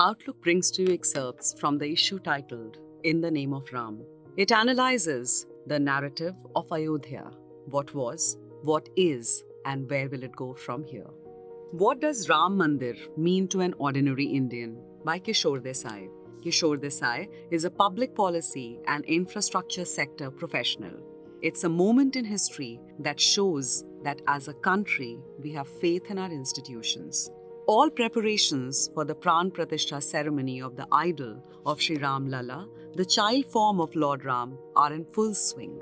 Outlook brings to you excerpts from the issue titled In the Name of Ram. It analyzes the narrative of Ayodhya, what was, what is, and where will it go from here. What does Ram Mandir mean to an ordinary Indian? By Kishore Desai. Kishore Desai is a public policy and infrastructure sector professional. It's a moment in history that shows that as a country, we have faith in our institutions. All preparations for the Pran Pratishtha ceremony of the idol of Sri Ram Lalla, the child form of Lord Ram, are in full swing.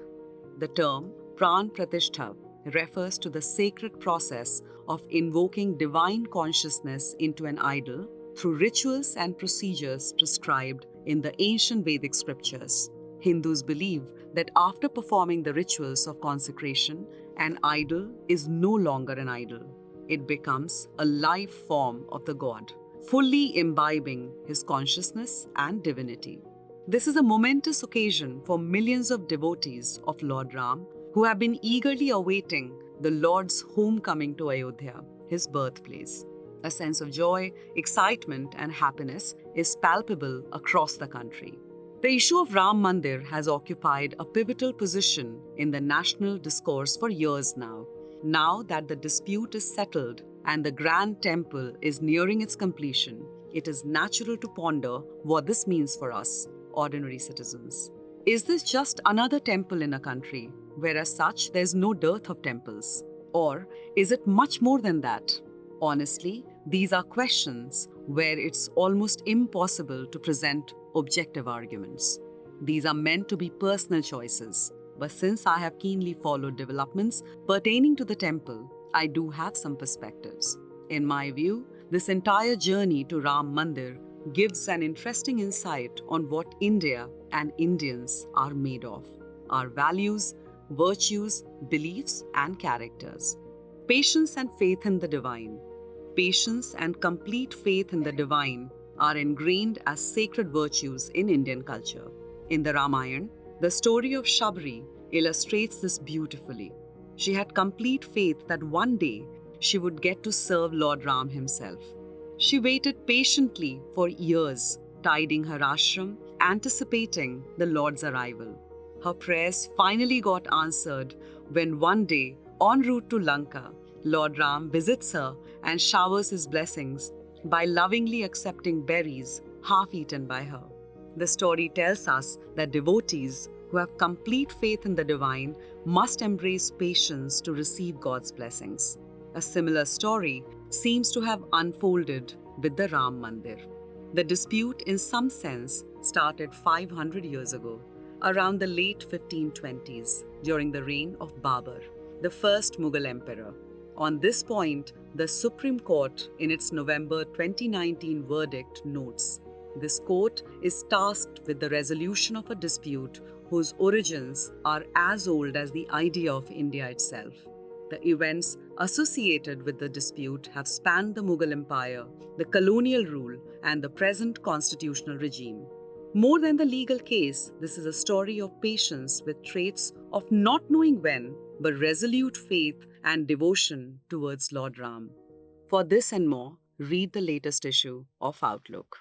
The term Pran Pratishtha refers to the sacred process of invoking divine consciousness into an idol through rituals and procedures prescribed in the ancient Vedic scriptures. Hindus believe that after performing the rituals of consecration, an idol is no longer an idol. It becomes a life form of the god, fully imbibing his consciousness and divinity. This is a momentous occasion for millions of devotees of Lord Ram who have been eagerly awaiting the Lord's homecoming to Ayodhya, his birthplace. A sense of joy, excitement, and happiness is palpable across the country. The issue of Ram Mandir has occupied a pivotal position in the national discourse for years now. Now that the dispute is settled and the grand temple is nearing its completion, it is natural to ponder what this means for us, ordinary citizens. Is this just another temple in a country where, as such, there's no dearth of temples? Or is it much more than that? Honestly, these are questions where it's almost impossible to present objective arguments. These are meant to be personal choices. But since I have keenly followed developments pertaining to the temple, I do have some perspectives. In my view, this entire journey to Ram Mandir gives an interesting insight on what India and Indians are made of: our values, virtues, beliefs, and characters. Patience and faith in the divine. Patience and complete faith in the divine are ingrained as sacred virtues in Indian culture. In the Ramayana, the story of Shabri illustrates this beautifully. She had complete faith that one day she would get to serve Lord Ram himself. She waited patiently for years, tidying her ashram, anticipating the Lord's arrival. Her prayers finally got answered when one day, en route to Lanka, Lord Ram visits her and showers his blessings by lovingly accepting berries half-eaten by her. The story tells us that devotees who have complete faith in the divine must embrace patience to receive God's blessings. A similar story seems to have unfolded with the Ram Mandir. The dispute, in some sense, started 500 years ago, around the late 1520s, during the reign of Babur, the first Mughal emperor. On this point, the Supreme Court, in its November 2019 verdict, notes, "This court is tasked with the resolution of a dispute whose origins are as old as the idea of India itself. The events associated with the dispute have spanned the Mughal Empire, the colonial rule, and the present constitutional regime. More than the legal case, this is a story of patience with traits of not knowing when, but resolute faith and devotion towards Lord Ram." For this and more, read the latest issue of Outlook.